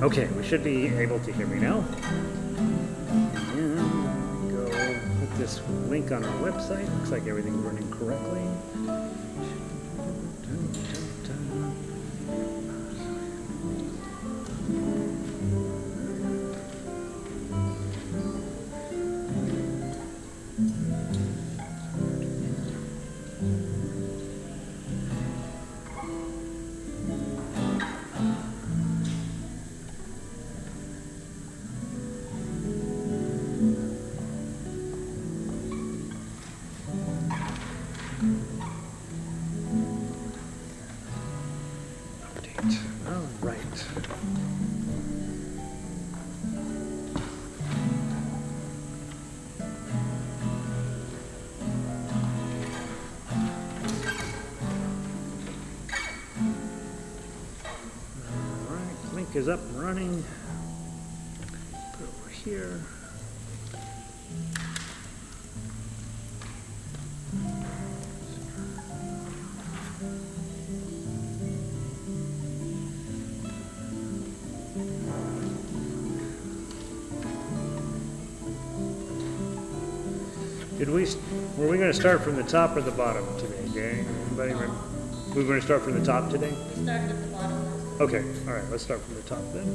Okay, we should be able to hear me now. And go put this link on our website. Looks like everything's running correctly. Is up and running. Put it over here. Were we going to start from the top or the bottom today, Gary? Anybody? We're going to start from the top today? We started at the bottom. Okay, all right, let's start from the top then.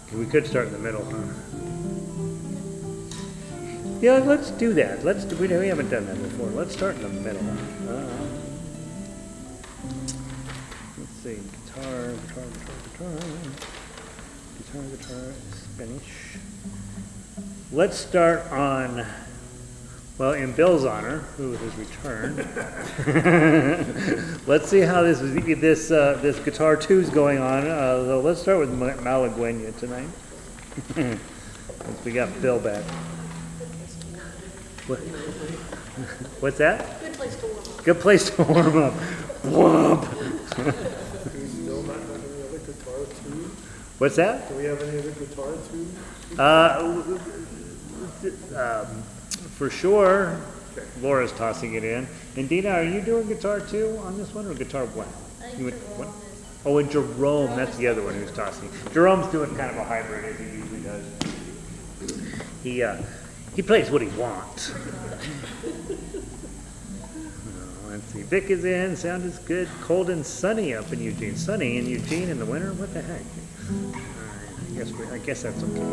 Okay, we could start in the middle, huh? Yeah, let's do that. We haven't done that before. Let's start in the middle. Let's see, guitar, Spanish. Let's start on, well, in Bill's honor, who has returned. Let's see how this guitar two is going on. So let's start with Malagueña tonight. Once we got Bill back. What's that? Good place to warm up. Good place to warm up. Whoop. Do we still not have any other guitar too? What's that? Do we have any other guitar too? For sure. Okay. Laura's tossing it in. And Dina, are you doing guitar too on this one, or guitar one? I think Jerome is. Oh, and Jerome, that's the other one who's tossing. Jerome's doing kind of a hybrid as he usually does. He plays what he wants. Let's see. Vic is in. Sound is good. Cold and sunny up in Eugene. Sunny in Eugene in the winter? What the heck? I guess that's okay.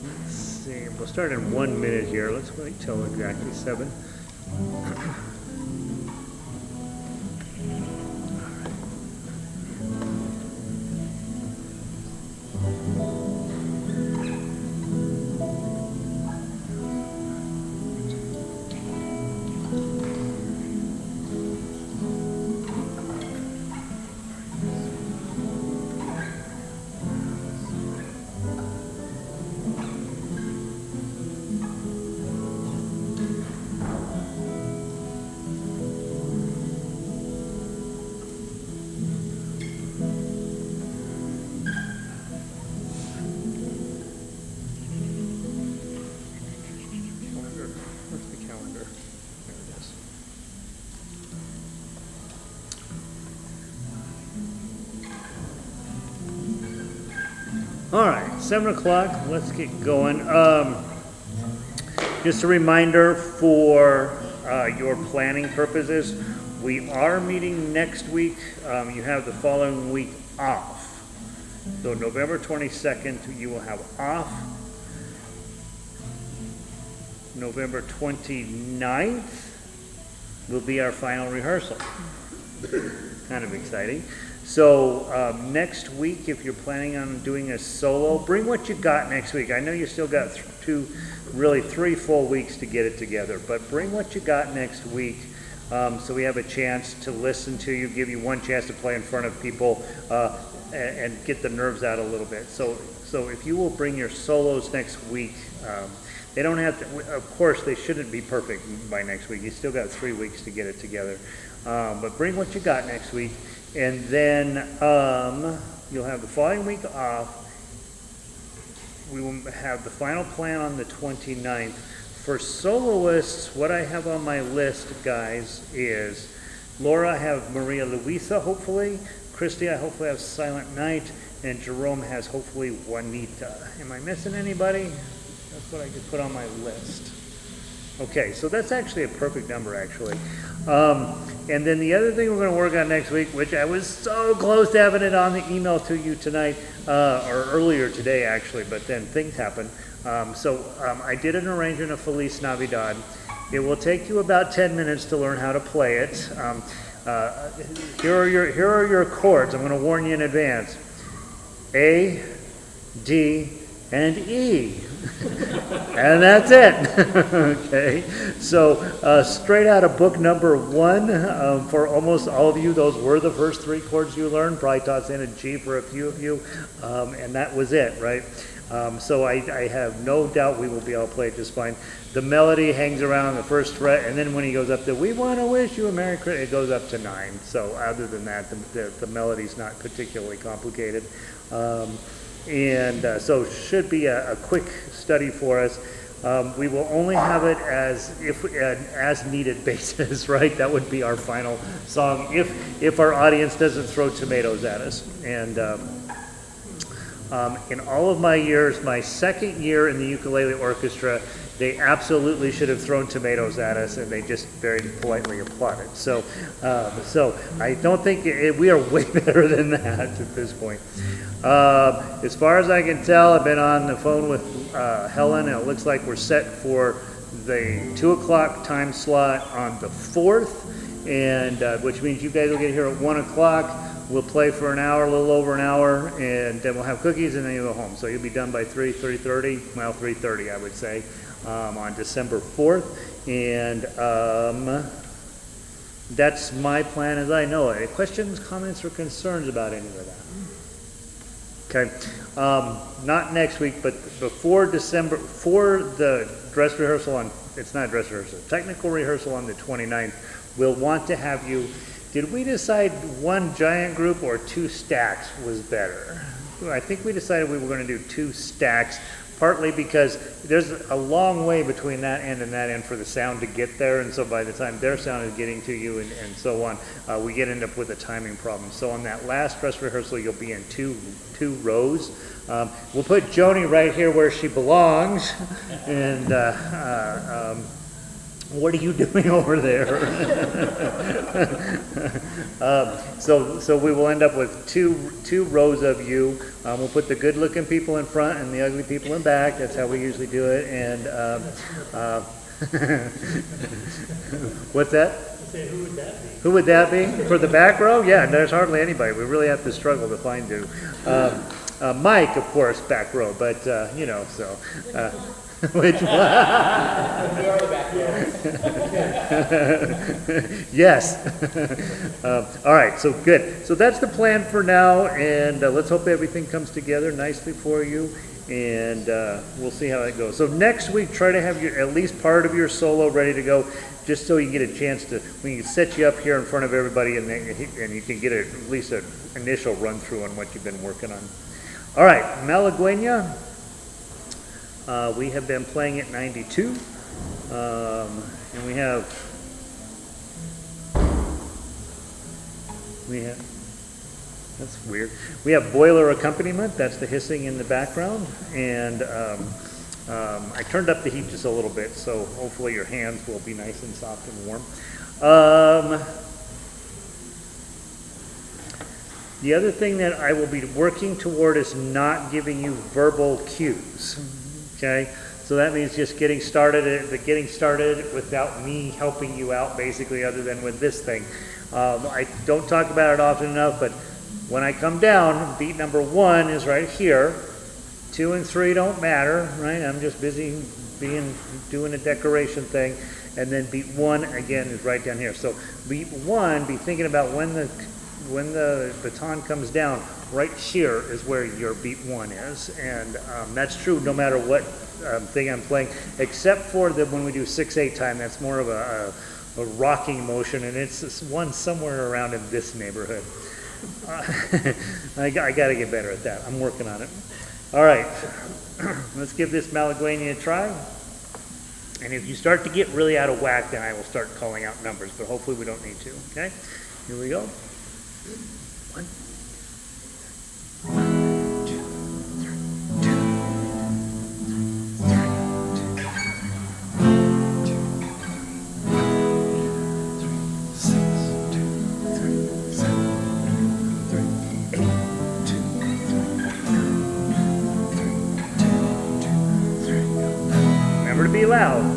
Let's see. We'll start in 1 minute here. Let's wait till exactly 7. All right, 7 o'clock, let's get going. Just a reminder for your planning purposes, we are meeting next week. You have the following week off. So November 22nd, you will have off. November 29th will be our final rehearsal. Kind of exciting. So next week, if you're planning on doing a solo, bring what you got next week. I know you still got 3 full weeks to get it together, but bring what you got next week so we have a chance to listen to you, give you one chance to play in front of people and get the nerves out a little bit. So if you will bring your solos next week, they don't have to, of course, they shouldn't be perfect by next week. You still got 3 weeks to get it together. But bring what you got next week. And then you'll have the following week off. We will have the final plan on the 29th, For soloists, what I have on my list, guys, is Laura, I have Maria Luisa, hopefully. Christy, I hopefully have Silent Night. And Jerome has hopefully Juanita. Am I missing anybody? That's what I could put on my list. Okay, so that's actually a perfect number, actually. And then the other thing we're going to work on next week, which I was so close to having it on the email to you tonight, or earlier today, actually, but then things happened. I did an arrangement of Feliz Navidad. It will take you about 10 minutes to learn how to play it. Here are your chords. I'm going to warn you in advance. A, D, and E. And that's it. Okay. So straight out of book number 1, for almost all of you, those were the first 3 chords you learned. Probably tossed in a G for a few of you, and that was it, right? So I have no doubt we will be able to play it just fine. The melody hangs around the first fret, and then when he goes up to "We want to wish you a Merry Christmas," it goes up to 9. So other than that, the melody's not particularly complicated. So should be a quick study for us. We will only have it as needed basis, right? That would be our final song if our audience doesn't throw tomatoes at us. And in all of my years, my second year in the ukulele orchestra, they absolutely should have thrown tomatoes at us, and they just very politely applauded. So I don't think we are way better than that at this point. As far as I can tell, I've been on the phone with Helen, and it looks like we're set for the 2 o'clock time slot on the 4th, and which means you guys will get here at 1 o'clock. We'll play for an hour, a little over an hour, and then we'll have cookies, and then you'll go home. So you'll be done by 3:30, well, 3:30, I would say, on December 4th. And that's my plan as I know it. Questions, comments, or concerns about any of that? Okay. Not next week, but before December, for the dress rehearsal it's not dress rehearsal, technical rehearsal on the 29th, we'll want to have you. Did we decide one giant group or 2 stacks was better? I think we decided we were going to do 2 stacks, partly because there's a long way between that end and that end for the sound to get there, and so by the time their sound is getting to you and so on, we end up with a timing problem. So on that last dress rehearsal, you'll be in two rows. We'll put Joni right here where she belongs, and what are you doing over there? So we will end up with two rows of you. We'll put the good-looking people in front and the ugly people in back. That's how we usually do it. And what's that? Who would that be? Who would that be? For the back row? Yeah, there's hardly anybody. We really have to struggle to find who. Mike, of course, back row, but so. Which one? We are the back row. Yes. All right, so good. So that's the plan for now, and let's hope everything comes together nicely for you, and we'll see how that goes. So next week, try to have at least part of your solo ready to go, just so you get a chance to, we can set you up here in front of everybody, and you can get at least an initial run through on what you've been working on. All right, Malagueña. We have been playing at 92, and we have, that's weird. We have boiler accompaniment, that's the hissing in the background, and I turned up the heat just a little bit, so hopefully your hands will be nice and soft and warm. The other thing that I will be working toward is not giving you verbal cues. Okay, so that means just getting started without me helping you out, basically, other than with this thing. I don't talk about it often enough, but when I come down, beat number 1 is right here. 2 and 3 don't matter, right? I'm just busy doing a decoration thing, and then beat 1 again is right down here. So beat 1, be thinking about when the baton comes down. Right here is where your beat 1 is, and that's true no matter what thing I'm playing, except for when we do 6/8 time. That's more of a rocking motion, and it's one somewhere around in this neighborhood. I got to get better at that. I'm working on it. All right, let's give this Malagueña a try. And if you start to get really out of whack, then I will start calling out numbers, but hopefully we don't need to, okay? Here we go. One. Remember to be loud.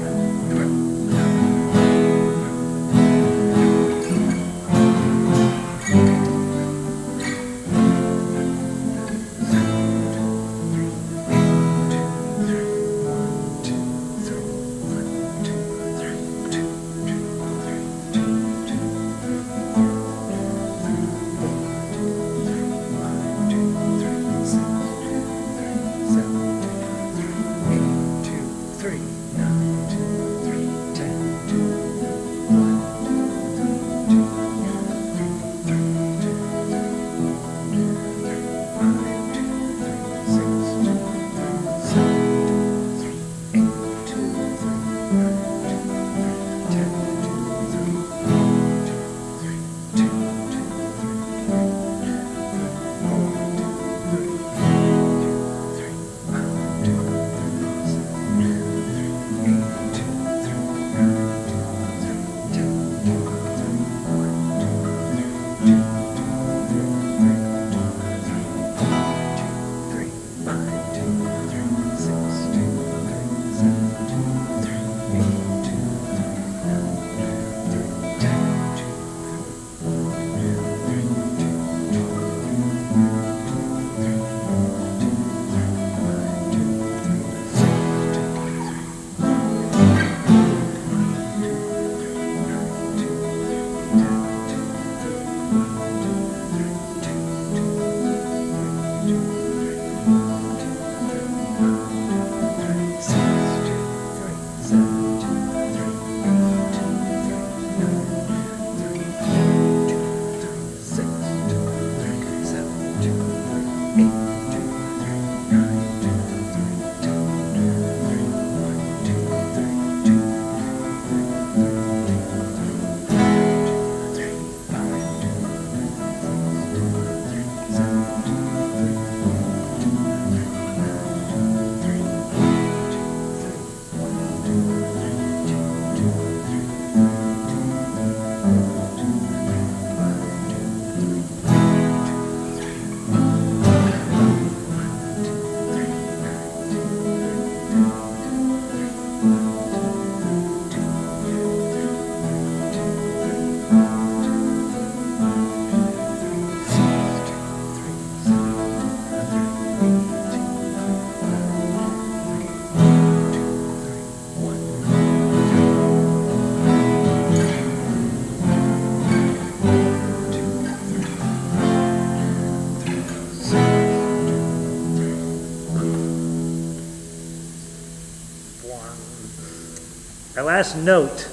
That last note,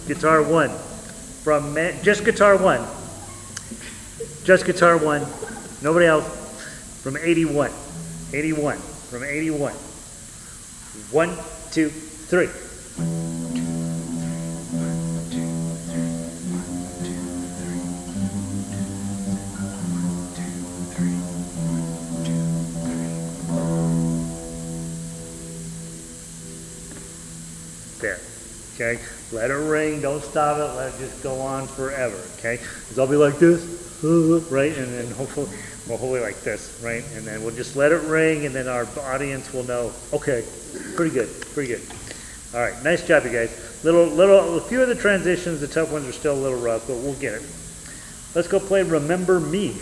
guitar one, from just guitar one, nobody else, from 81, from 81. 1, 2, 3. There, okay? Let it ring, don't stop it, let it just go on forever, okay? Because I'll be like this, right? And then hopefully like this, right? And then we'll just let it ring, and then our audience will know, okay, pretty good. All right, nice job, you guys. A few of the transitions, the tough ones are still a little rough, but we'll get it. Let's go play Remember Me.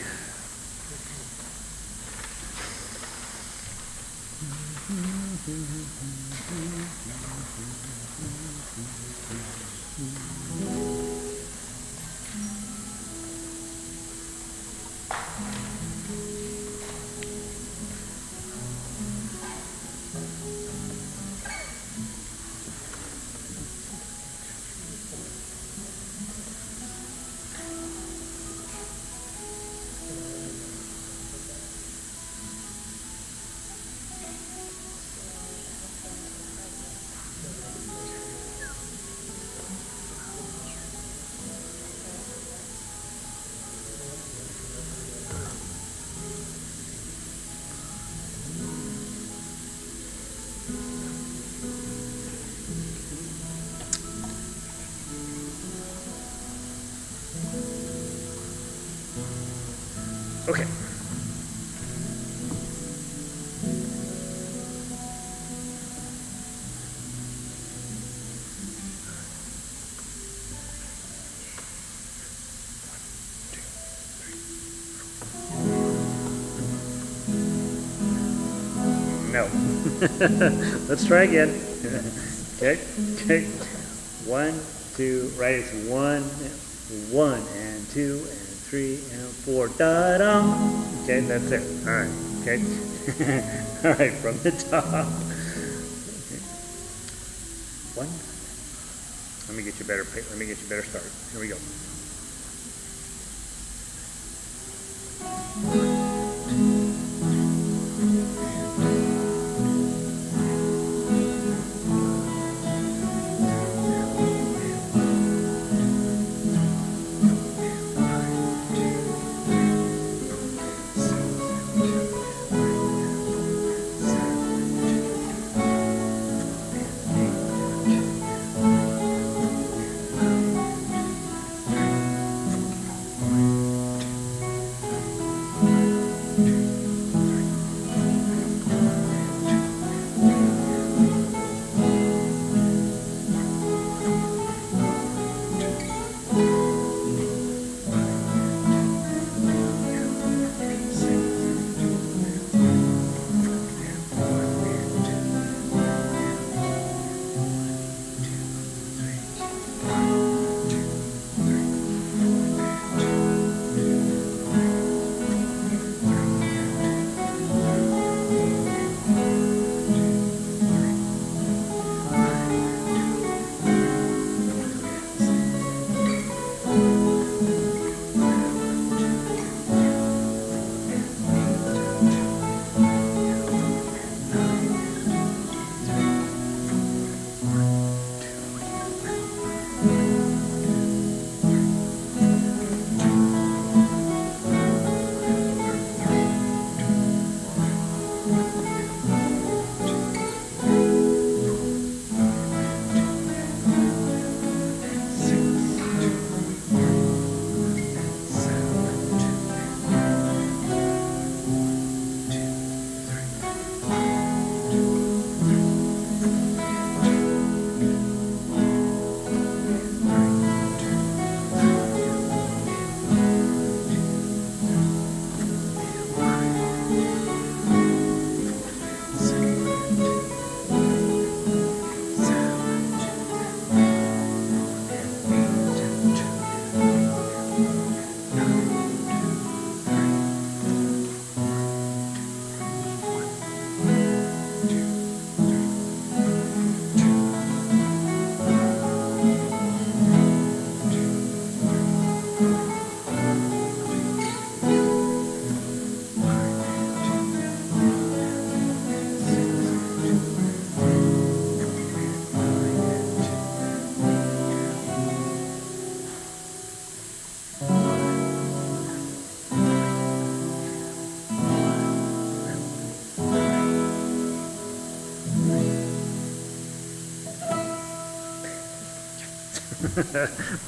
Okay. No. Let's try again. Okay, okay. 1, 2, right, it's 1, 1, and 2, and 3, and 4. Da-dum. Okay, that's it. All right, okay. All right, from the top. Okay. 1. Let me get you better, let me get you better start. Here we go.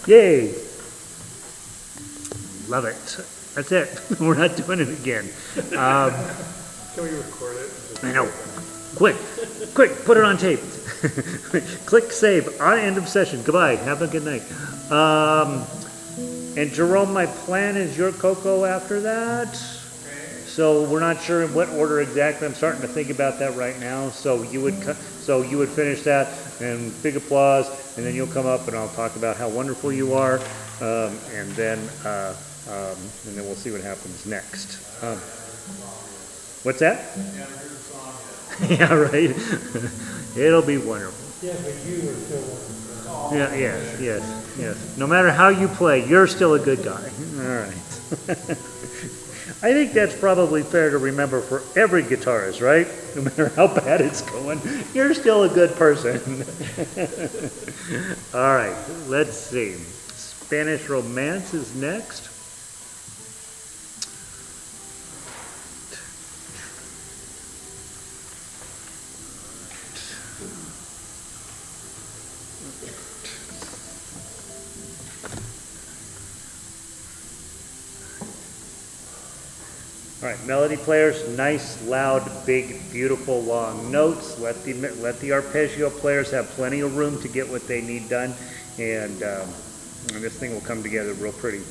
Yay! Love it. That's it. We're not doing it again. Can we record it? I know. Quick, put it on tape. Click save. On end of session. Goodbye. Have a good night. And Jerome, my plan is your Coco after that. So we're not sure in what order exactly. I'm starting to think about that right now. So you would finish that and big applause, and then you'll come up and I'll talk about how wonderful you are, and then we'll see what happens next. What's that? Yeah, right. It'll be wonderful. Yeah, but you were still one. Yeah, yes. No matter how you play, you're still a good guy. All right. I think that's probably fair to remember for every guitarist, right? No matter how bad it's going, you're still a good person. All right, let's see. Spanish Romance is next. All right, melody players, nice, loud, big, beautiful, long notes. Let the arpeggio players have plenty of room to get what they need done, and this thing will come together real pretty.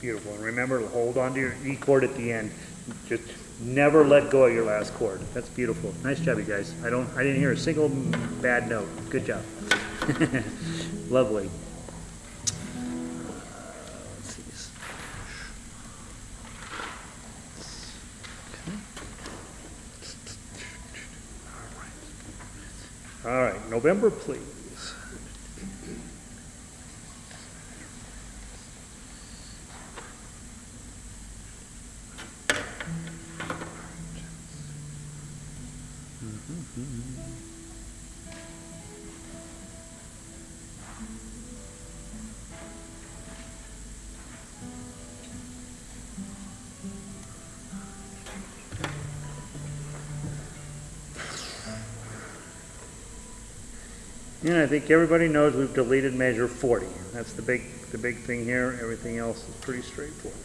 Beautiful. And remember to hold on to your E chord at the end. Just never let go of your last chord. That's beautiful. Nice job, you guys. I didn't hear a single bad note. Good job. Lovely. Let's see. All right, November, please. And I think everybody knows we've deleted measure 40. That's the big thing here. Everything else is pretty straightforward.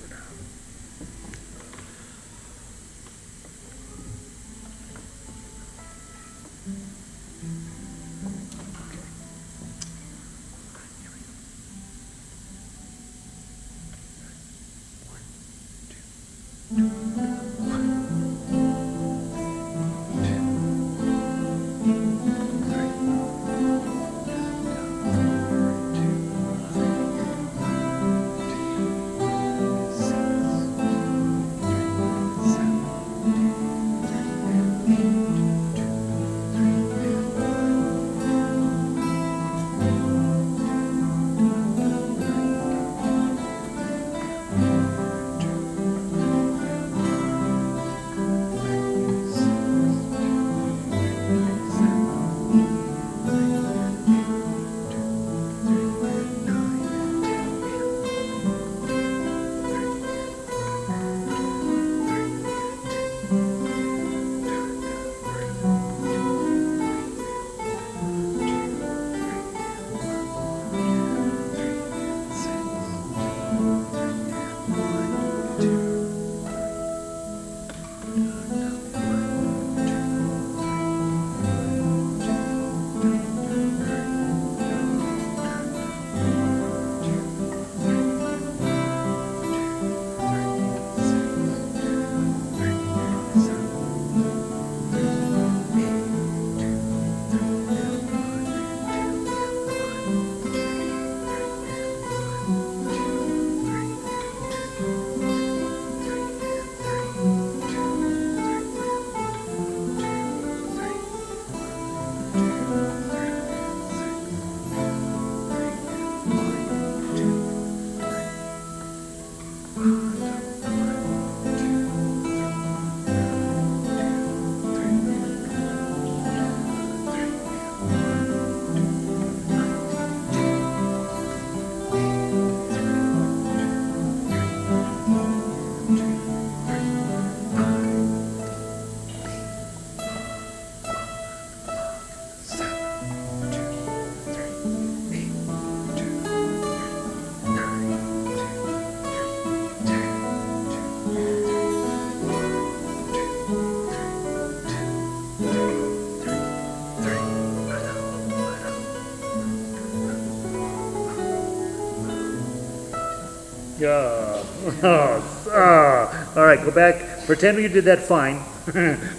Yeah. All right, go back. Pretend you did that fine.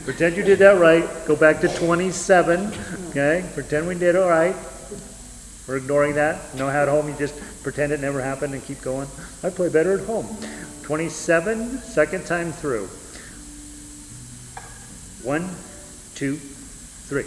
Pretend you did that right. Go back to 27. Okay? Pretend we did all right. We're ignoring that. No, how at home you just pretend it never happened and keep going. I play better at home. 27, second time through. 1, 2, 3.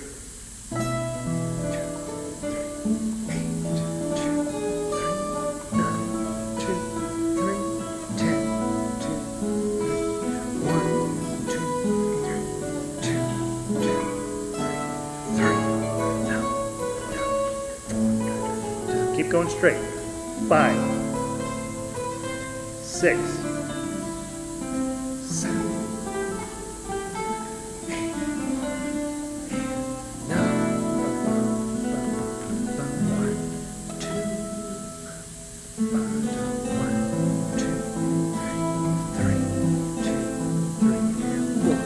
Keep going straight. 5, 6, 7, 8, 9. 1, 2, 3, 4,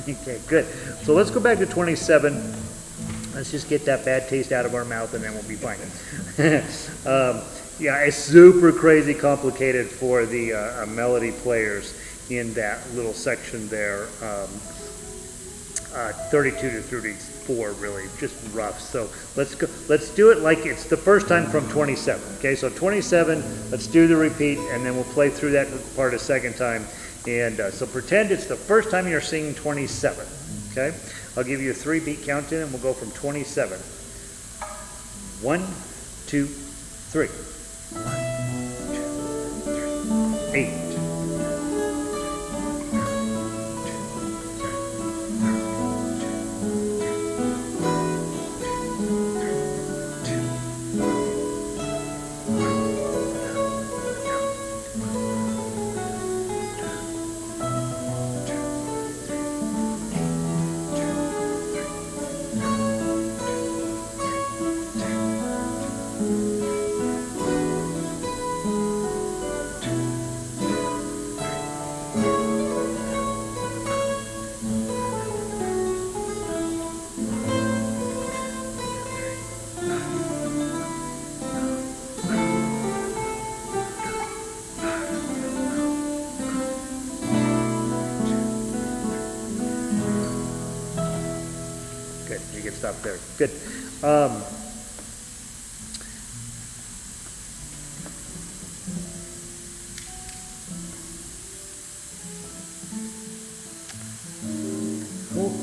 Okay, good. So let's go back to 27. Let's just get that bad taste out of our mouth and then we'll be fine. Yeah, it's super crazy complicated for the melody players in that little section there. 32 to 34 really, just rough. So let's do it like it's the first time from 27. Okay, so 27, let's do the repeat and then we'll play through that part a second time. And so pretend it's the first time you're singing 27, okay? I'll give you a 3-beat countdown and we'll go from 27. 1, 2, 3. 1, 2, 3. 8. 'Good, you can stop there. Good.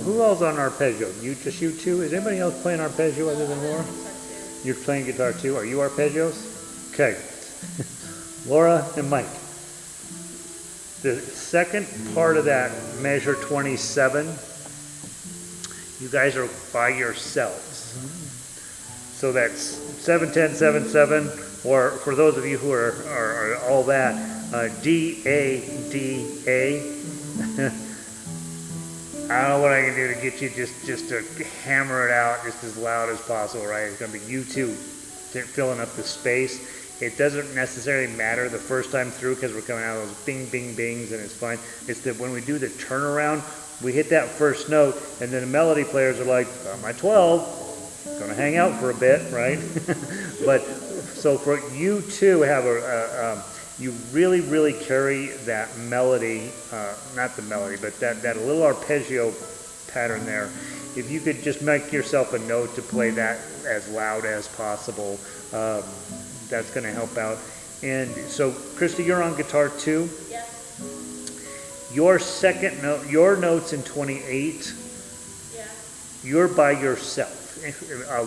Who else on arpeggio? Just you two? Is anybody else playing arpeggio other than Laura? You're playing guitar too? Are you arpeggios? Okay. Laura and Mike. The second part of that measure 27, you guys are by yourselves. So that's 7-10, 7-7, or for those of you who are all that, D, A, D, A. I don't know what I can do to get you just to hammer it out just as loud as possible, right? It's going to be you two filling up the space. It doesn't necessarily matter the first time through because we're coming out of those bing, bing, bings and it's fine. It's that when we do the turnaround, we hit that first note and then the melody players are like, my 12, going to hang out for a bit, right? But so for you to have you really, really carry that melody, not the melody, but that little arpeggio pattern there. If you could just make yourself a note to play that as loud as possible, that's going to help out. And so, Krista, you're on guitar too? Yes. your second note, your notes in 28, Yeah. you're by yourself.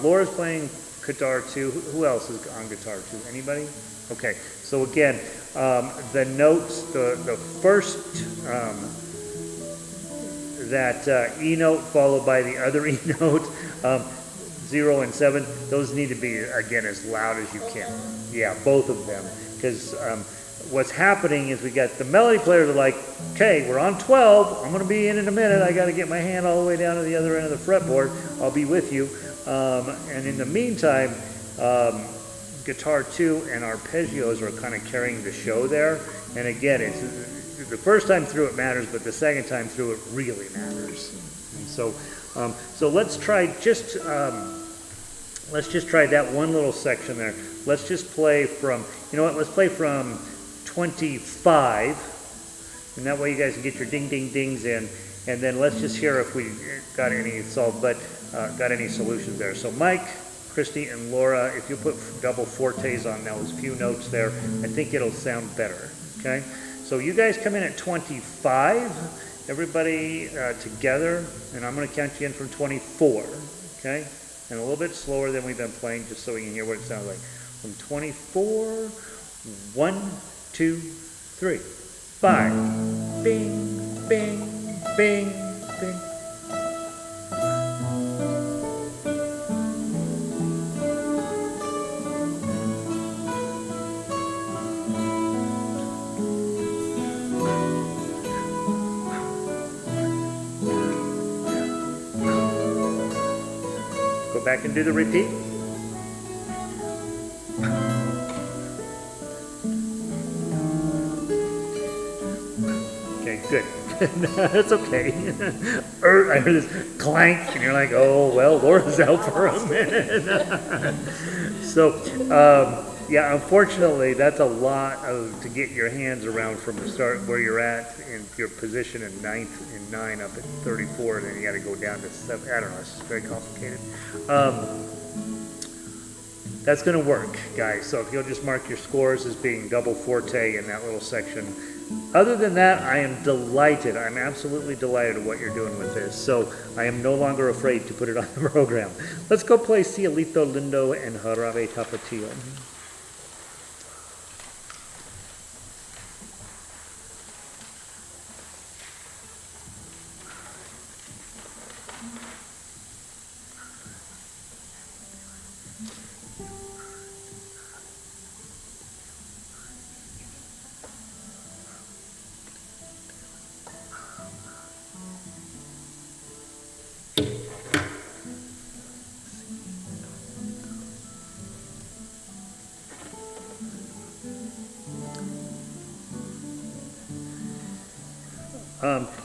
Laura's playing guitar too. Who else is on guitar too? Anybody? Okay. So again, the notes, the first that E note followed by the other E note, 0 and 7, those need to be again as loud as you can. Yeah, both of them, because what's happening is we got the melody players are like, okay, we're on 12. I'm going to be in a minute. I got to get my hand all the way down to the other end of the fretboard. I'll be with you. And in the meantime, guitar 2 and arpeggios are kind of carrying the show there. And again, it's the first time through it matters, but the second time through it really matters. And so let's try just that one little section there. Let's just play from, you know what? Let's play from 25, and that way you guys can get your ding ding dings in. And then let's just hear if we got any got any solutions there. So Mike, Christy, and Laura, if you put double fortes on those few notes there, I think it'll sound better. Okay. So you guys come in at 25, everybody together, and I'm going to count you in from 24, okay? And a little bit slower than we've been playing, just so we can hear what it sounds like. From 24, 1, 2, 3, 5. Bing, bing, bing, bing. Back and do the repeat. Okay, good. That's okay. I heard this clank, and you're like, oh, well, Laura's out for a minute. So, yeah, unfortunately, that's a lot to get your hands around from the start where you're at in your position in 9th and 9 up at 34, and then you got to go down to 7. I don't know, it's just very complicated. That's going to work, guys. So if you'll just mark your scores as being double forte in that little section. Other than that, I am delighted. I'm absolutely delighted with what you're doing with this. So I am no longer afraid to put it on the program. Let's go play Cielito, Lindo, and Jarabe, Tapatío.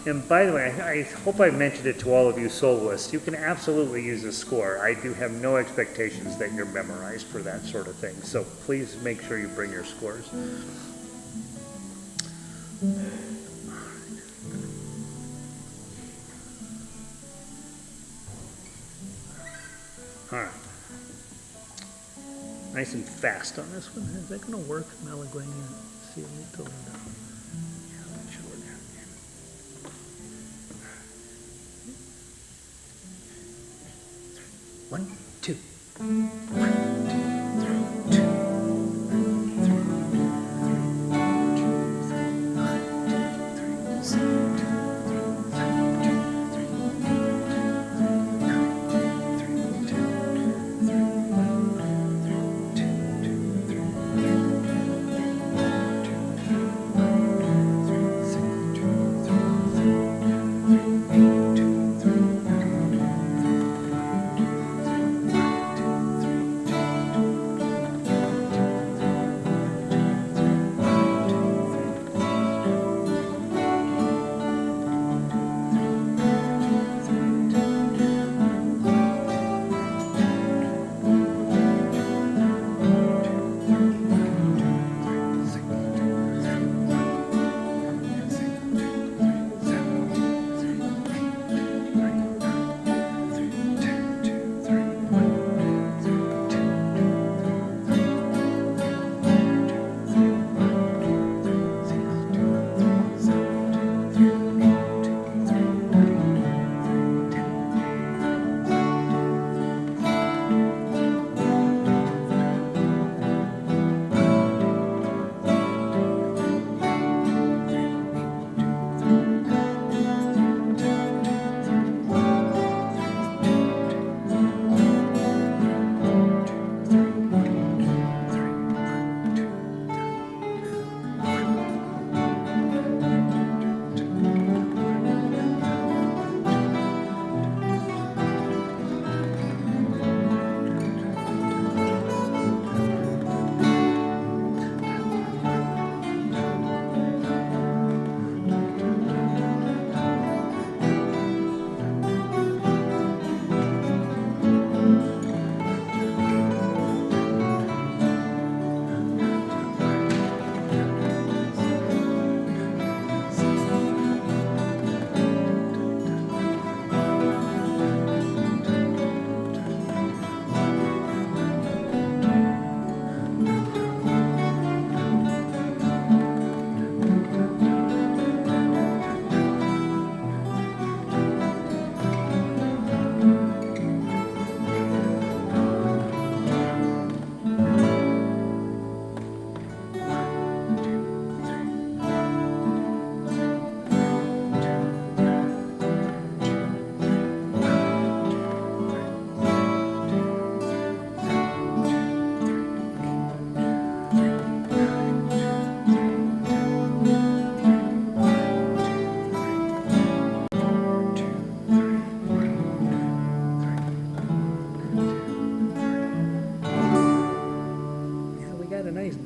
And by the way, I hope I mentioned it to all of you soloists. You can absolutely use a score. I do have no expectations that you're memorized for that sort of thing. So please make sure you bring your scores. All right. Nice and fast on this one. Is that going to work? Malagueña, Cielito, Lindo. One, two.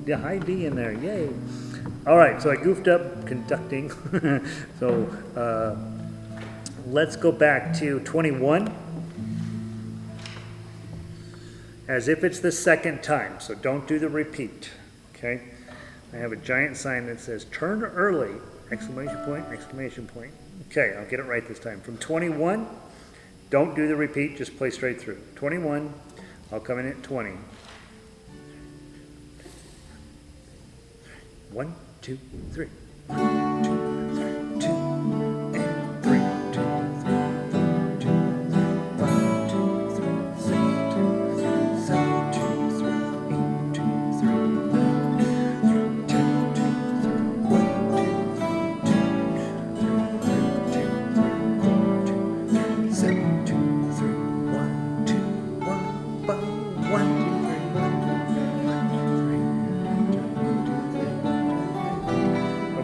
the high D in there, yay. All right, so I goofed up conducting. So let's go back to 21. As if it's the second time, so don't do the repeat, okay? I have a giant sign that says turn early, exclamation point, exclamation point. Okay, I'll get it right this time. From 21, don't do the repeat, just play straight through. 21, I'll come in at 20. 1, 2, 3. 1, 2, 3, 2, and 3, 2, 3, 4, 2, 3, 5, 2, 3, 6, 2, 3, 7, 2, 3, 8, 2, 3, 9, 10, 2, 3, 1, 2, 3, 2, 3, 7, 2, 3, 1, 2, 1, 1, 1.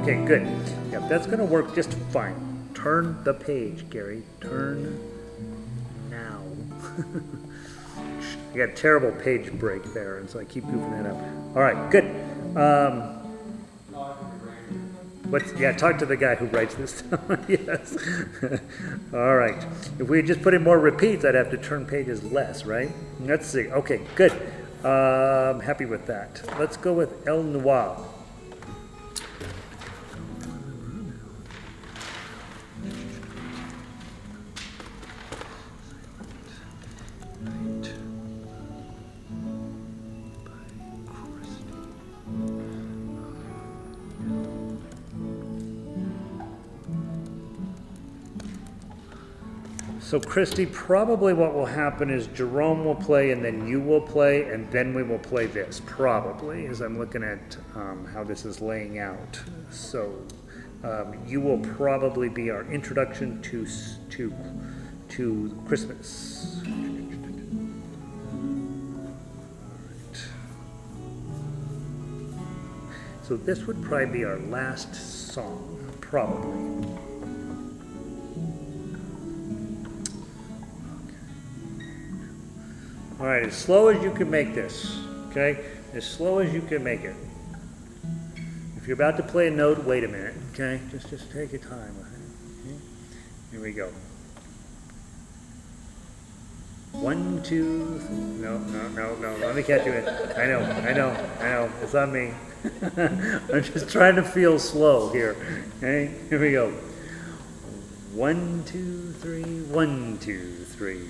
Okay, good. Yep, that's going to work just fine. Turn the page, Gary. Turn now. I got a terrible page break there, and so I keep goofing that up. All right, good. Yeah, talk to the guy who writes this down. Yes. All right. If we had just put in more repeats, I'd have to turn pages less, right? Let's see. Okay, good. Happy with that. Let's go with El Noir. So Christy, probably what will happen is Jerome will play and then you will play and then we will play this, probably, as I'm looking at how this is laying out. So you will probably be our introduction to Christmas. So this would probably be our last song, probably. All right, as slow as you can make this, okay? As slow as you can make it. If you're about to play a note, wait a minute, okay? Just take your time with it. Okay? Here we go. 1, 2, 3. No. Let me catch you in. I know. It's on me. I'm just trying to feel slow here. Okay, here we go. 1, 2, 3. 1, 2, 3.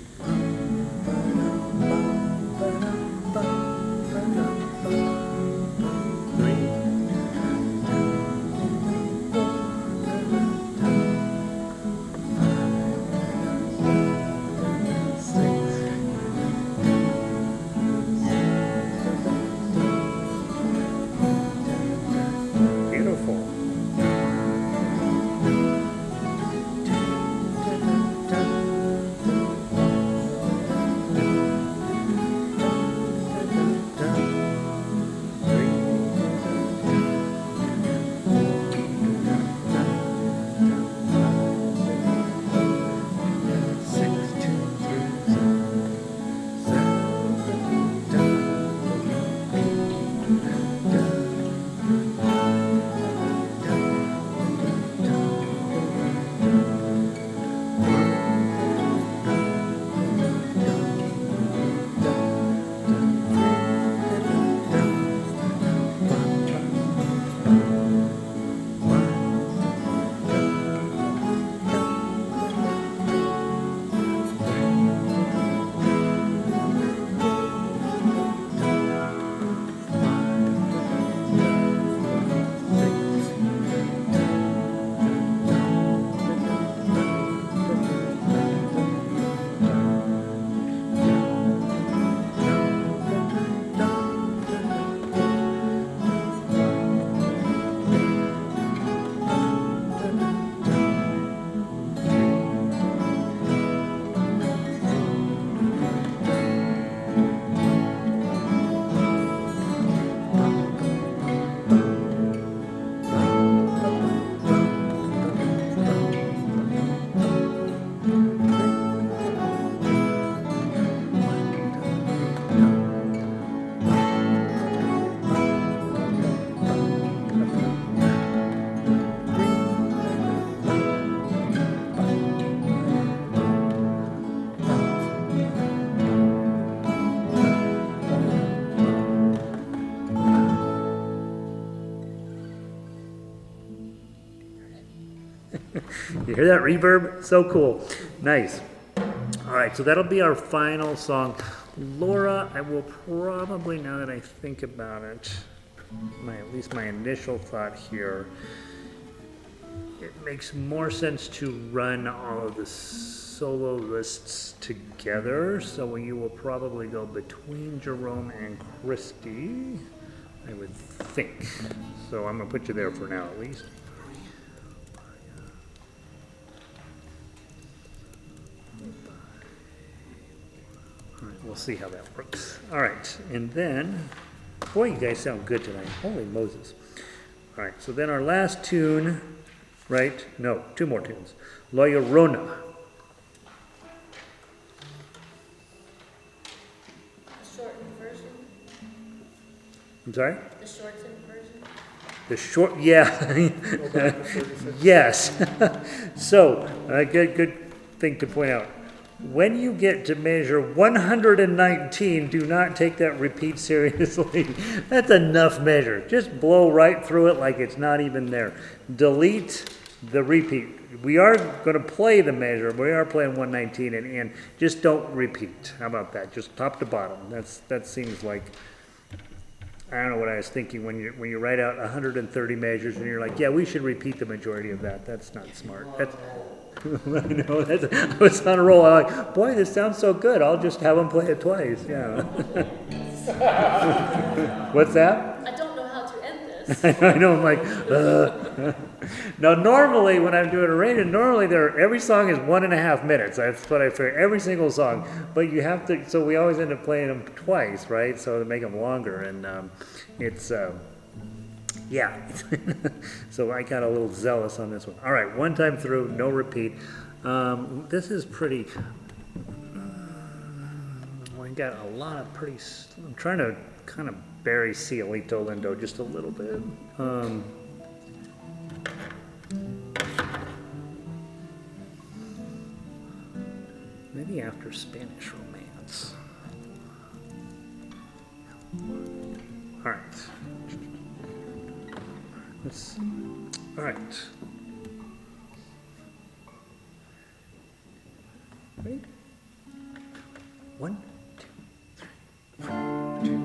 You hear that reverb? So cool. Nice. All right, so that'll be our final song. Laura, I will probably, now that I think about it, at least my initial thought here, it makes more sense to run all of the solo lists together. So you will probably go between Jerome and Christy, I would think. So I'm gonna put you there for now at least. All right, we'll see how that works. All right, and then, boy, you guys sound good tonight. Holy Moses. All right, so then our last tune, right? No, two more tunes. La Llorona. The shortened version? I'm sorry? The shortened version? The short, yeah. Go back to 36. Yes. So, good thing to point out. When you get to measure 119, do not take that repeat seriously. That's enough measure. Just blow right through it like it's not even there. Delete the repeat. We are going to play the measure. We are playing 119 and just don't repeat. How about that? Just top to bottom. That seems like, I don't know what I was thinking when you write out 130 measures and you're like, yeah, we should repeat the majority of that. That's not smart. That's, I know, I was on a roll. I'm like, boy, this sounds so good. I'll just have them play it twice. Yeah. What's that? I don't know how to end this. I know. I'm like, Now, normally when I'm doing arrangement, normally every song is 1.5 minutes. That's what I figure. Every single song, but you have to. So we always end up playing them twice, right? So to make them longer, and it's. Yeah, so I got a little zealous on this one. All right, one time through, no repeat. This is pretty, we got a lot of pretty, I'm trying to kind of bury Cielito Lindo just a little bit. Maybe after Spanish Romance. All right. All right. Ready? 1, 2, 3.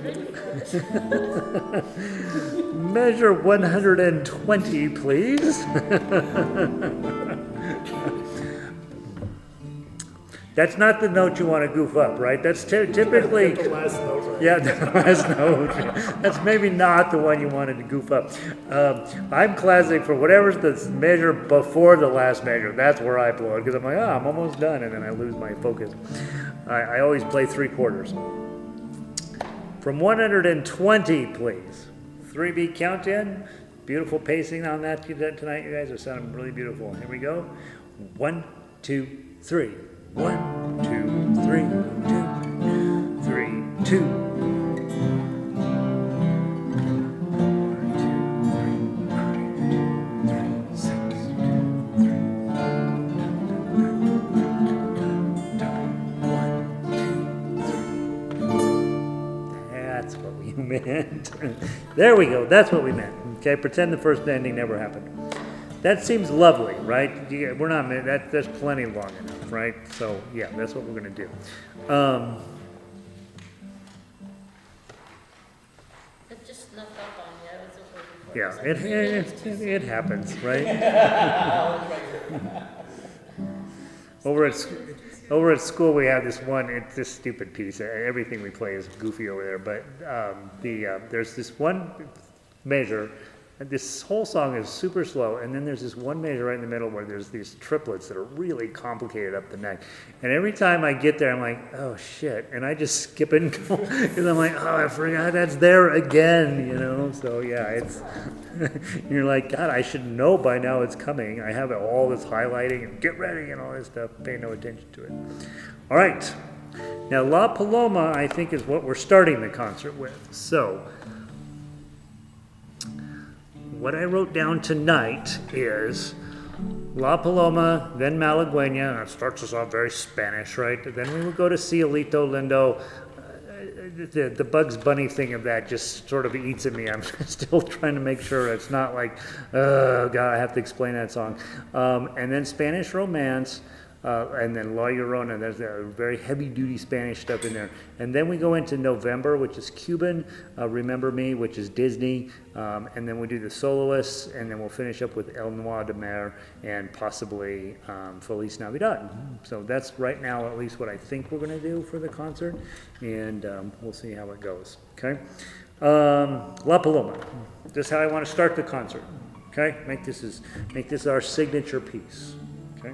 ready for it. Measure 120, please. That's not the note you want to goof up, right? That's typically, The last note, right? yeah, the last note. That's maybe not the one you wanted to goof up. I'm classic for whatever's the measure before the last measure. That's where I blow it because I'm like, oh, I'm almost done, and then I lose my focus. I always play 3/4. From 120, please. 3-beat count in. Beautiful pacing on that tonight, you guys are sounding really beautiful. Here we go. 1, 2, 3. 1, 2, 3, 2, 3, 2. 1, 2, 3. That's what we meant. There we go. That's what we meant. Okay, pretend the first ending never happened. That seems lovely, right? We're not, that's plenty long enough, right? So yeah, that's what we're gonna do. It just snuck up on you. I was just waiting for Yeah, it. it happens, right? Over at school, we have this stupid piece. Everything we play is goofy over there, but there's this one measure. This whole song is super slow, and then there's this one measure right in the middle where there's these triplets that are really complicated up the neck. And every time I get there, I'm like, oh shit, and I just skip it and go, because I'm like, oh, I forgot that's there again, you know? So yeah, it's, you're like, God, I should know by now it's coming. I have all this highlighting and get ready and all this stuff, pay no attention to it. All right, now La Paloma, I think, is what we're starting the concert with. So, what I wrote down tonight is La Paloma, then Malagueña, and it starts us off very Spanish, right? Then we would go to Cielito, Lindo. The Bugs Bunny thing of that just sort of eats at me. I'm still trying to make sure it's not like, oh God, I have to explain that song. And then Spanish Romance, and then La Llorana. There's a very heavy-duty Spanish stuff in there. And then we go into November, which is Cuban, Remember Me, which is Disney, and then we do the soloists, and then we'll finish up with El Noir de Mer and possibly Feliz Navidad. So that's right now at least what I think we're going to do for the concert, and we'll see how it goes. Okay, La Paloma. This is how I want to start the concert. Okay, make this our signature piece. Okay.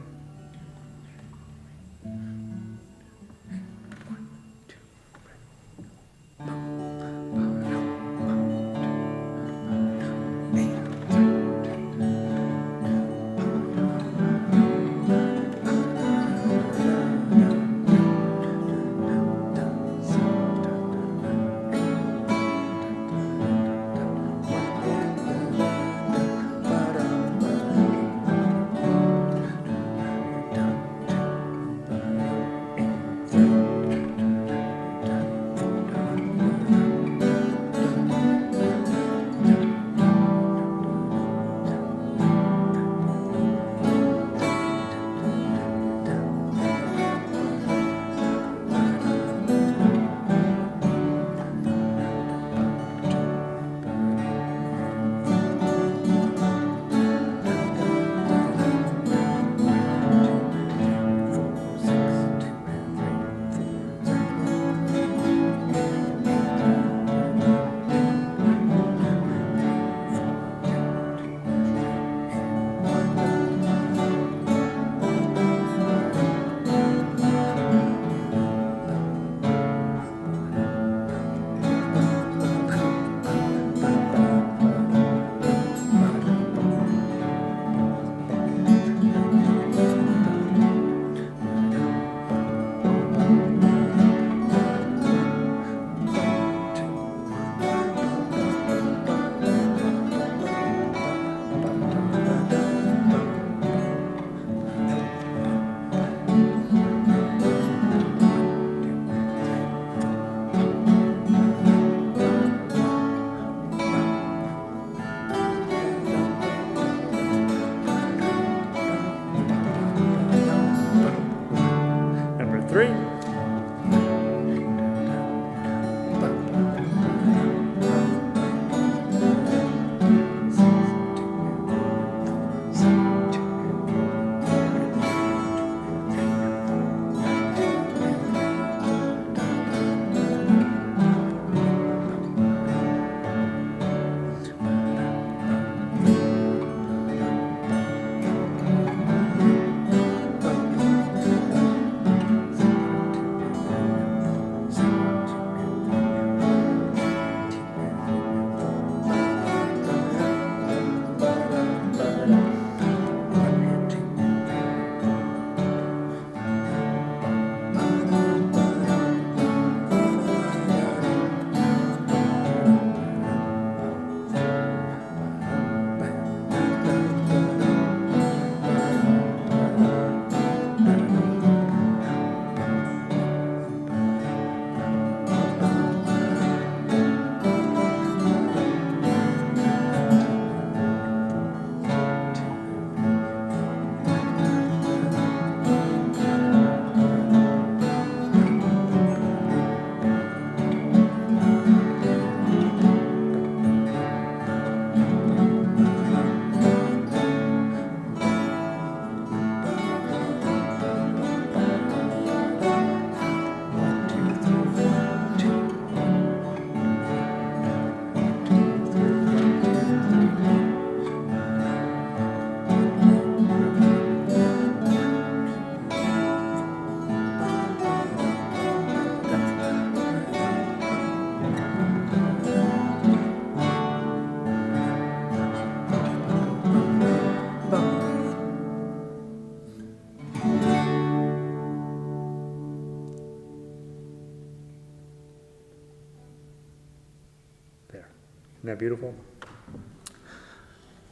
that beautiful?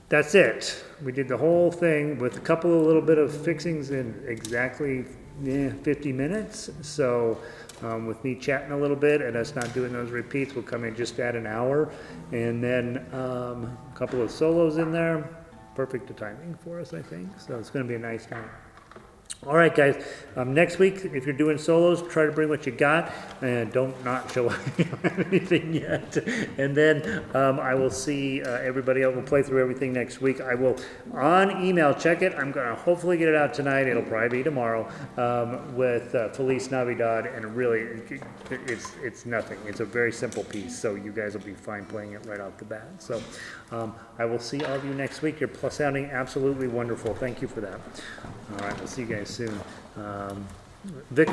That's it. We did the whole thing with a couple of little bit of fixings in exactly 50 minutes. So with me chatting a little bit and us not doing those repeats, we'll come in just at an hour. And then a couple of solos in there. Perfect timing for us, I think. So it's going to be a nice time. All right, guys. Next week, if you're doing solos, try to bring what you got, and don't not show up if you don't have anything yet. And then I will see everybody else. We'll play through everything next week. I will on email check it. I'm gonna hopefully get it out tonight. It'll probably be tomorrow with Feliz Navidad, and really, it's nothing. It's a very simple piece, so you guys will be fine playing it right off the bat. So I will see all of you next week. You're sounding absolutely wonderful. Thank you for that. All right, we'll see you guys soon. Vic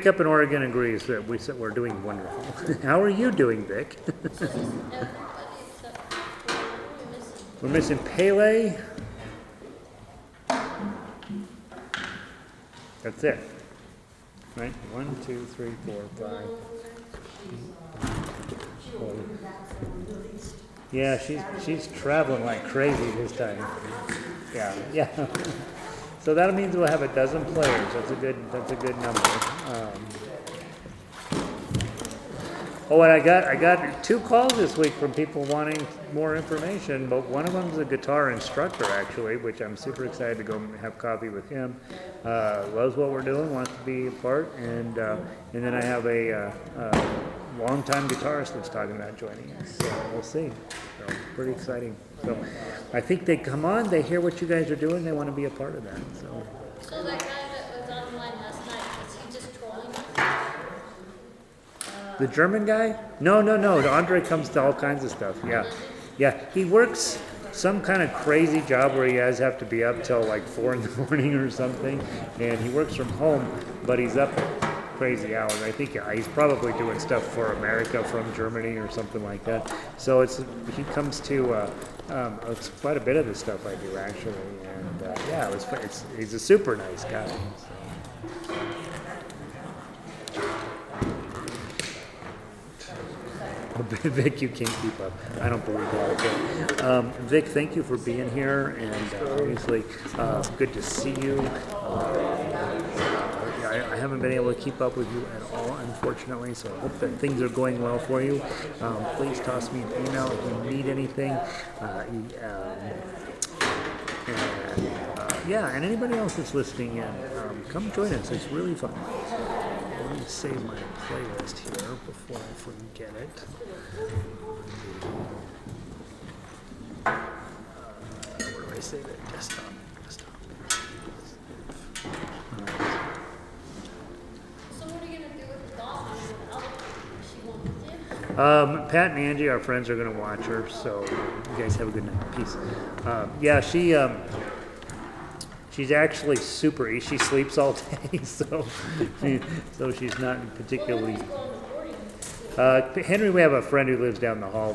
up in Oregon agrees that we're doing wonderful. How are you doing, Vic? We're missing Pele. That's it. Right? 1, 2, 3, 4, 5. Yeah, she's traveling like crazy this time. Yeah. So that means we'll have a dozen players. That's a good number. And I got 2 calls this week from people wanting more information, but one of them is a guitar instructor actually, which I'm super excited to go have coffee with him. Loves what we're doing, wants to be a part, and then I have a longtime guitarist that's talking about joining us. So we'll see. So pretty exciting. So I think they come on, they hear what you guys are doing, they want to be a part of that. So that guy that was online last night, was he just trolling us? The German guy? No. Andre comes to all kinds of stuff. Yeah. He works some kind of crazy job where he guys have to be up till like 4 in the morning or something, and he works from home, but he's up crazy hours. I think he's probably doing stuff for America from Germany or something like that. So he comes to it's quite a bit of the stuff I do actually, and he's a super nice guy. So. Vic, you can't keep up. I don't believe that. Okay. Vic, thank you for being here, and obviously good to see you. I haven't been able to keep up with you at all, unfortunately, so I hope that things are going well for you. Please toss me an email if you need anything. And anybody else that's listening in, come join us. It's really fun. Let me save my playlist here before I forget it. Where do I save it? Desktop. Pat and Angie, our friends, are going to watch her, so you guys have a good night. Peace. She's actually super easy. She sleeps all day, so she's not particularly. Henry, we have a friend who lives down the hall